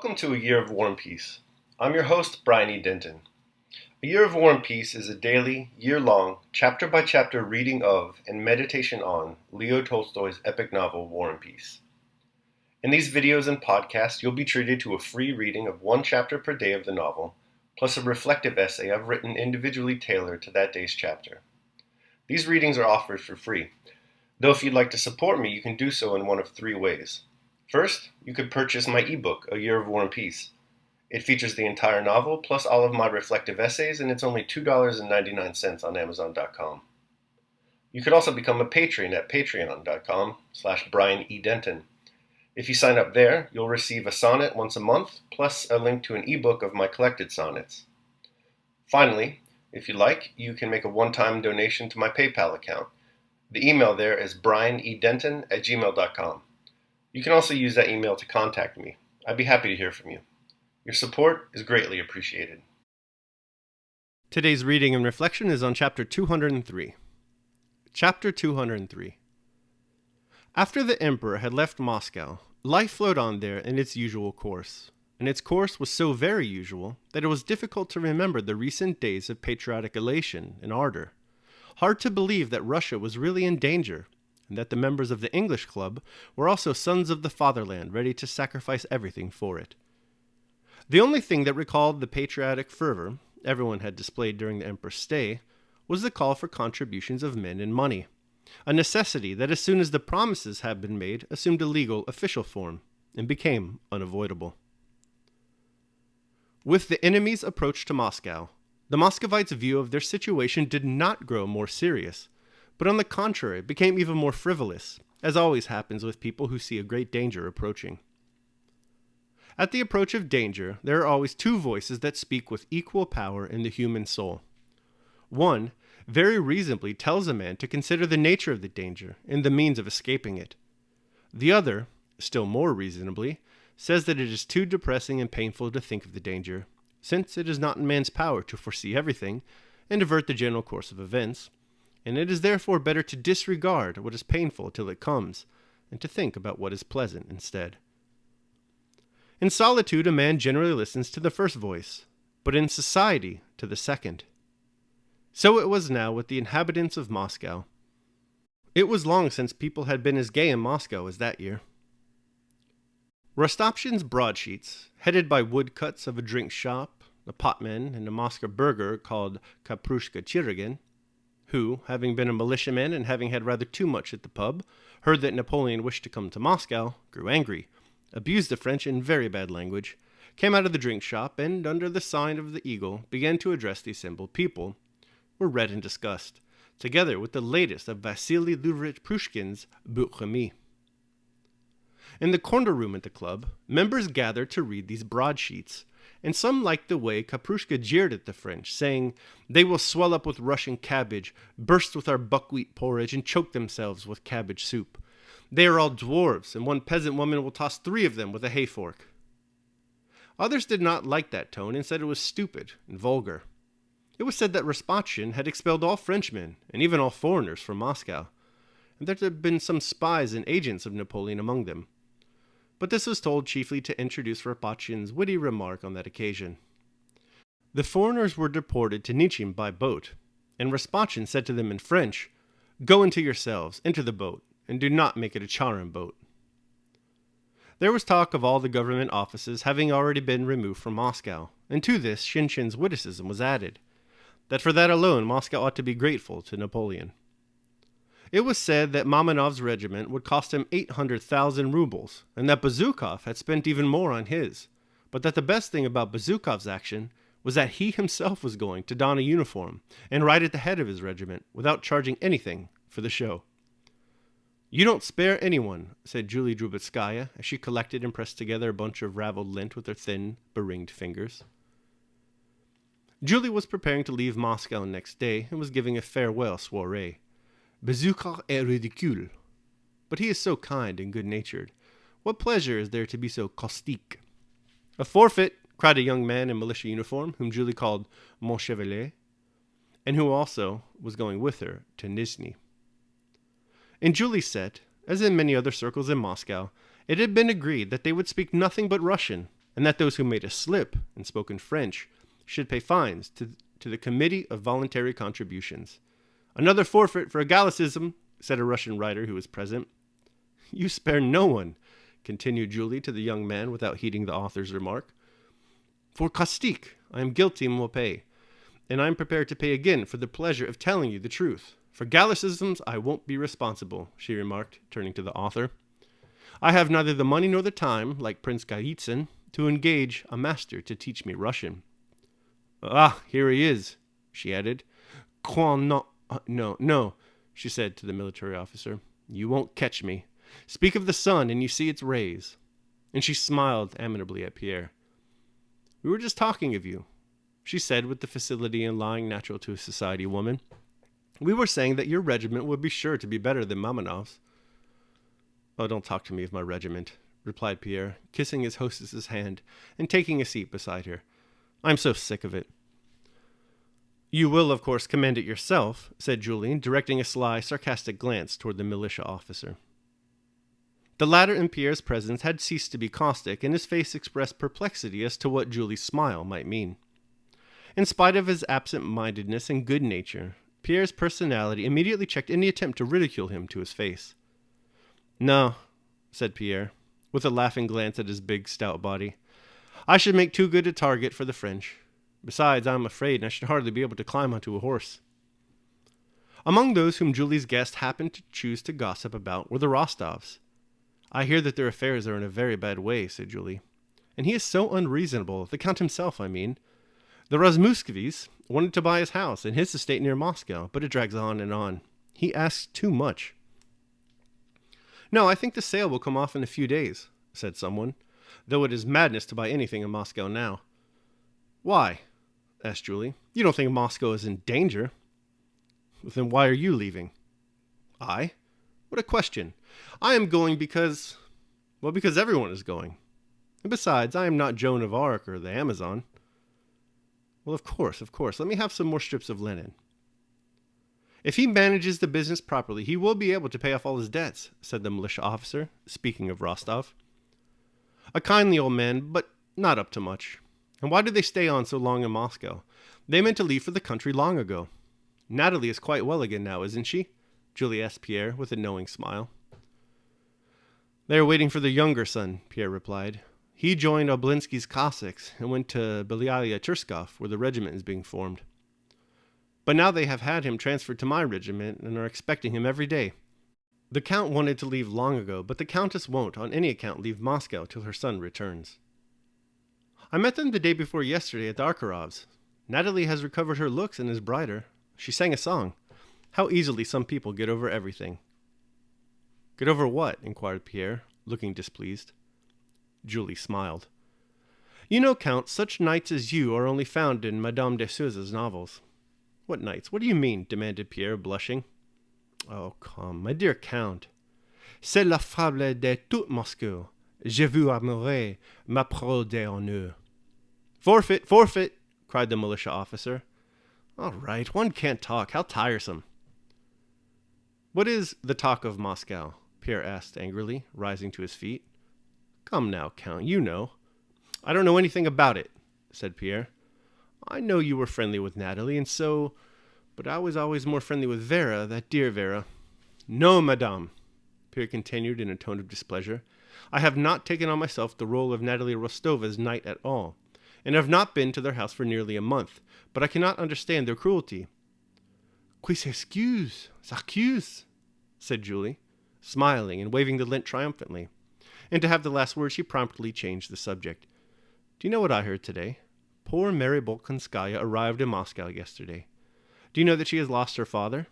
Welcome to A Year of War and Peace. I'm your host, Brian E. Denton. A Year of War and Peace is a daily, year-long, chapter-by-chapter reading of and meditation on Leo Tolstoy's epic novel, War and Peace. In these videos and podcasts, you'll be treated to a free reading of one chapter per day of the novel, plus a reflective essay I've written individually tailored to that day's chapter. These readings are offered for free, though if you'd like to support me, you can do so in one of three ways. First, you could purchase my ebook, A Year of War and Peace. It features the entire novel, plus all of my reflective essays, and it's only $2.99 on Amazon.com. You could also become a patron at patreon.com/Brian E. Denton. If you sign up there, you'll receive a sonnet once a month, plus a link to an ebook of my collected sonnets. Finally, if you like, you can make a one-time donation to my PayPal account. The email there is brianedenton@gmail.com. You can also use that email to contact me. I'd be happy to hear from you. Your support is greatly appreciated. Today's reading and reflection is on Chapter 203. Chapter 203. After the Emperor had left Moscow, life flowed on there in its usual course, and its course was so very usual that it was difficult to remember the recent days of patriotic elation and ardor. Hard to believe that Russia was really in danger, and that the members of the English Club were also sons of the fatherland ready to sacrifice everything for it. The only thing that recalled the patriotic fervor everyone had displayed during the Emperor's stay was the call for contributions of men and money, a necessity that as soon as the promises had been made assumed a legal, official form and became unavoidable. With the enemy's approach to Moscow, the Muscovites' view of their situation did not grow more serious, but on the contrary became even more frivolous, as always happens with people who see a great danger approaching. At the approach of danger, there are always two voices that speak with equal power in the human soul. One, very reasonably tells a man to consider the nature of the danger and the means of escaping it. The other, still more reasonably, says that it is too depressing and painful to think of the danger, since it is not in man's power to foresee everything and avert the general course of events, and it is therefore better to disregard what is painful till it comes, and to think about what is pleasant instead. In solitude, a man generally listens to the first voice, but in society to the second. So it was now with the inhabitants of Moscow. It was long since people had been as gay in Moscow as that year. Rostopchin's broadsheets, headed by woodcuts of a drink shop, a potman, and a Moscow burgher called Kaprushka Chiragin, who, having been a militiaman and having had rather too much at the pub, heard that Napoleon wished to come to Moscow, grew angry, abused the French in very bad language, came out of the drink shop, and, under the sign of the eagle, began to address the assembled people, were read and discussed, together with the latest of Vasily Lvovich Pushkin's Bourg-Remy. In the corner room at the club, members gathered to read these broadsheets, and some liked the way Kaprushka jeered at the French, saying, "They will swell up with Russian cabbage, burst with our buckwheat porridge, and choke themselves with cabbage soup. They are all dwarves, and one peasant woman will toss 3 of them with a hay fork." Others did not like that tone and said it was stupid and vulgar. It was said that Rostopchin had expelled all Frenchmen, and even all foreigners, from Moscow, and that there had been some spies and agents of Napoleon among them. But this was told chiefly to introduce Rostopchin's witty remark on that occasion. The foreigners were deported to Nichin by boat, and Rostopchin said to them in French, "Go into yourselves, enter the boat, and do not make it a charm boat." There was talk of all the government offices having already been removed from Moscow, and to this Shinshin's witticism was added, that for that alone Moscow ought to be grateful to Napoleon. It was said that Mamanov's regiment would cost him 800,000 rubles, and that Bezukhov had spent even more on his, but that the best thing about Bezukhov's action was that he himself was going to don a uniform and ride at the head of his regiment without charging anything for the show. "You don't spare anyone," said Julie Drubetskaya as she collected and pressed together a bunch of raveled lint with her thin, beringed fingers. Julie was preparing to leave Moscow next day and was giving a farewell soiree. "Bezukhov est ridicule. But he is so kind and good-natured. What pleasure is there to be so caustique?" "A forfeit!" cried a young man in militia uniform, whom Julie called Mon Chevalier, and who also was going with her to Nizhny. In Julie's set, as in many other circles in Moscow, it had been agreed that they would speak nothing but Russian, and that those who made a slip and spoke in French should pay fines to the Committee of Voluntary Contributions. Another forfeit for a Gallicism, said a Russian writer who was present. You spare no one, continued Julie to the young man without heeding the author's remark. For caustique, I am guilty and will pay, and I am prepared to pay again for the pleasure of telling you the truth. For Gallicisms, I won't be responsible, she remarked, turning to the author. I have neither the money nor the time, like Prince Golitsyn, to engage a master to teach me Russian. Ah, here he is, she added. No, she said to the military officer. You won't catch me. Speak of the sun, and you see its rays. And she smiled amiably at Pierre. We were just talking of you, she said with the facility and lying natural to a society woman. We were saying that your regiment would be sure to be better than Mamanov's. Oh, don't talk to me of my regiment, replied Pierre, kissing his hostess's hand and taking a seat beside her. I'm so sick of it. You will, of course, command it yourself, said Julie, directing a sly, sarcastic glance toward the militia officer. The latter in Pierre's presence had ceased to be caustic, and his face expressed perplexity as to what Julie's smile might mean. In spite of his absent-mindedness and good nature, Pierre's personality immediately checked any attempt to ridicule him to his face. No, said Pierre, with a laughing glance at his big, stout body. I should make too good a target for the French. Besides, I am afraid I should hardly be able to climb onto a horse. Among those whom Julie's guest happened to choose to gossip about were the Rostovs. I hear that their affairs are in a very bad way, said Julie. And he is so unreasonable, the Count himself, I mean. The Razmuskovis wanted to buy his house and his estate near Moscow, but it drags on and on. He asks too much. No, I think the sale will come off in a few days, said someone, though it is madness to buy anything in Moscow now. Why? Asked Julie. You don't think Moscow is in danger? Then why are you leaving? I? What a question. I am going because everyone is going. And besides, I am not Joan of Arc or the Amazon. Well, of course. Let me have some more strips of linen. If he manages the business properly, he will be able to pay off all his debts, said the militia officer, speaking of Rostov. A kindly old man, but not up to much. And why did they stay on so long in Moscow? They meant to leave for the country long ago. Natalie is quite well again now, isn't she? Julie asked Pierre with a knowing smile. They are waiting for their younger son, Pierre replied. He joined Oblinsky's Cossacks and went to Belyaia Terskov, where the regiment is being formed. But now they have had him transferred to my regiment and are expecting him every day. The Count wanted to leave long ago, but the Countess won't on any account leave Moscow till her son returns. I met them the day before yesterday at the Arkarovs. Natalie has recovered her looks and is brighter. She sang a song. How easily some people get over everything. Get over what? Inquired Pierre, looking displeased. Julie smiled. You know, Count, such knights as you are only found in Madame de Souza's novels. What knights? What do you mean? Demanded Pierre, blushing. Oh, come, my dear Count. C'est la fable de toute Moscou. Je vous aimerai ma parole d'honneur. Forfeit, cried the militia officer. All right, one can't talk. How tiresome. What is the talk of Moscow? Pierre asked angrily, rising to his feet. Come now, Count, you know. I don't know anything about it, said Pierre. I know you were friendly with Natalie, and so... But I was always more friendly with Vera, that dear Vera. No, madame, Pierre continued in a tone of displeasure. I have not taken on myself the role of Natalie Rostova's knight at all, and have not been to their house for nearly a month, but I cannot understand their cruelty. Qui s'excuse, said Julie, smiling and waving the lint triumphantly. And to have the last word, she promptly changed the subject. Do you know what I heard today? Poor Mary Bolkonskaya arrived in Moscow yesterday. Do you know that she has lost her father?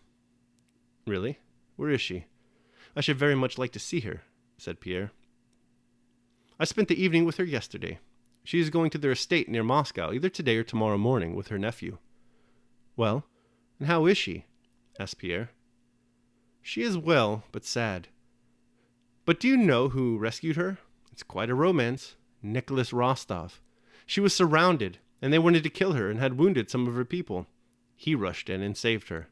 Really? Where is she? I should very much like to see her, said Pierre. I spent the evening with her yesterday. She is going to their estate near Moscow, either today or tomorrow morning, with her nephew. Well, and how is she? Asked Pierre. She is well, but sad. But do you know who rescued her? It's quite a romance. Nicholas Rostov. She was surrounded, and they wanted to kill her and had wounded some of her people. He rushed in and saved her.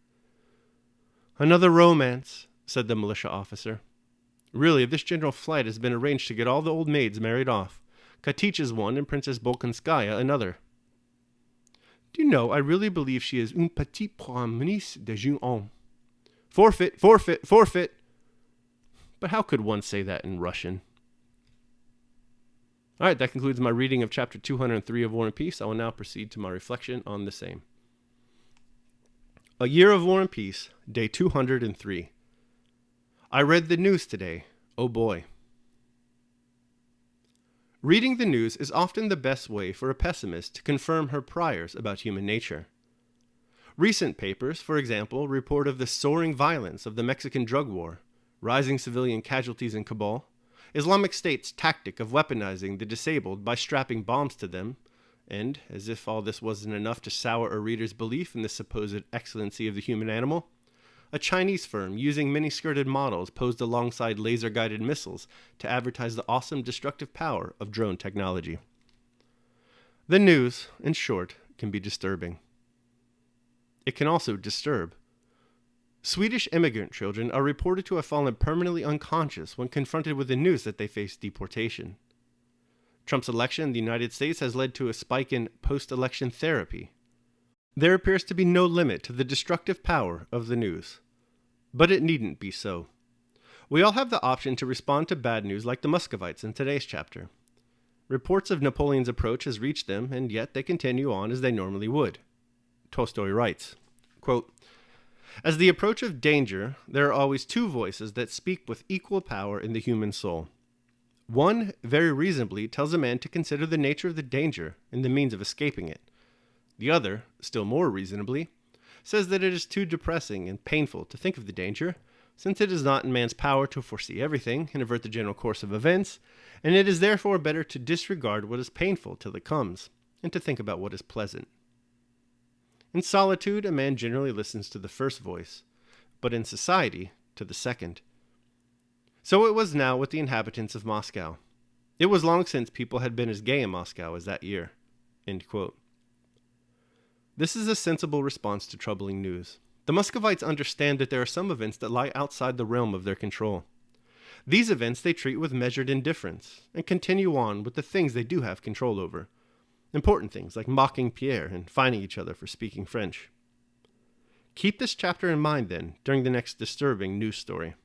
Another romance, said the militia officer. Really, this general flight has been arranged to get all the old maids married off. Katich is one, and Princess Bolkonskaya another. Do you know, I really believe she is une petite promenade de jeune homme. Forfeit, forfeit, forfeit. But how could one say that in Russian? All right, that concludes my reading of chapter 203 of War and Peace. I will now proceed to my reflection on the same. A Year of War and Peace, day 203. I read the news today. Oh boy. Reading the news is often the best way for a pessimist to confirm her priors about human nature. Recent papers, for example, report of the soaring violence of the Mexican drug war, rising civilian casualties in Kabul, Islamic State's tactic of weaponizing the disabled by strapping bombs to them, and, as if all this wasn't enough to sour a reader's belief in the supposed excellency of the human animal, a Chinese firm using mini-skirted models posed alongside laser-guided missiles to advertise the awesome destructive power of drone technology. The news, in short, can be disturbing. It can also disturb. Swedish immigrant children are reported to have fallen permanently unconscious when confronted with the news that they face deportation. Trump's election in the United States has led to a spike in post-election therapy. There appears to be no limit to the destructive power of the news. But it needn't be so. We all have the option to respond to bad news like the Muscovites in today's chapter. Reports of Napoleon's approach has reached them, and yet they continue on as they normally would. Tolstoy writes, quote, "As the approach of danger, there are always two voices that speak with equal power in the human soul. One, very reasonably, tells a man to consider the nature of the danger and the means of escaping it. The other, still more reasonably, says that it is too depressing and painful to think of the danger, since it is not in man's power to foresee everything and avert the general course of events, and it is therefore better to disregard what is painful till it comes, and to think about what is pleasant. In solitude, a man generally listens to the first voice, but in society, to the second. So it was now with the inhabitants of Moscow. It was long since people had been as gay in Moscow as that year." End quote. This is a sensible response to troubling news. The Muscovites understand that there are some events that lie outside the realm of their control. These events they treat with measured indifference, and continue on with the things they do have control over. Important things like mocking Pierre and fining each other for speaking French. Keep this chapter in mind, then, during the next disturbing news story.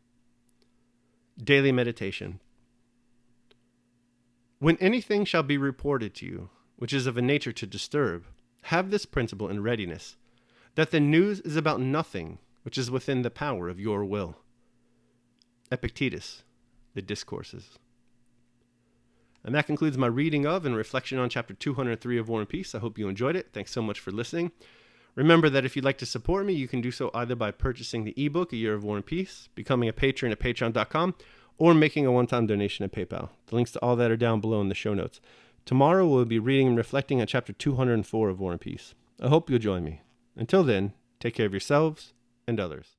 Daily meditation. When anything shall be reported to you, which is of a nature to disturb, have this principle in readiness, that the news is about nothing which is within the power of your will. Epictetus, The Discourses. And that concludes my reading of and reflection on chapter 203 of War and Peace. I hope you enjoyed it. Thanks so much for listening. Remember that if you'd like to support me, you can do so either by purchasing the ebook, A Year of War and Peace, becoming a patron at patreon.com, or making a one-time donation at PayPal. The links to all that are down below in the show notes. Tomorrow we'll be reading and reflecting on chapter 204 of War and Peace. I hope you'll join me. Until then, take care of yourselves and others.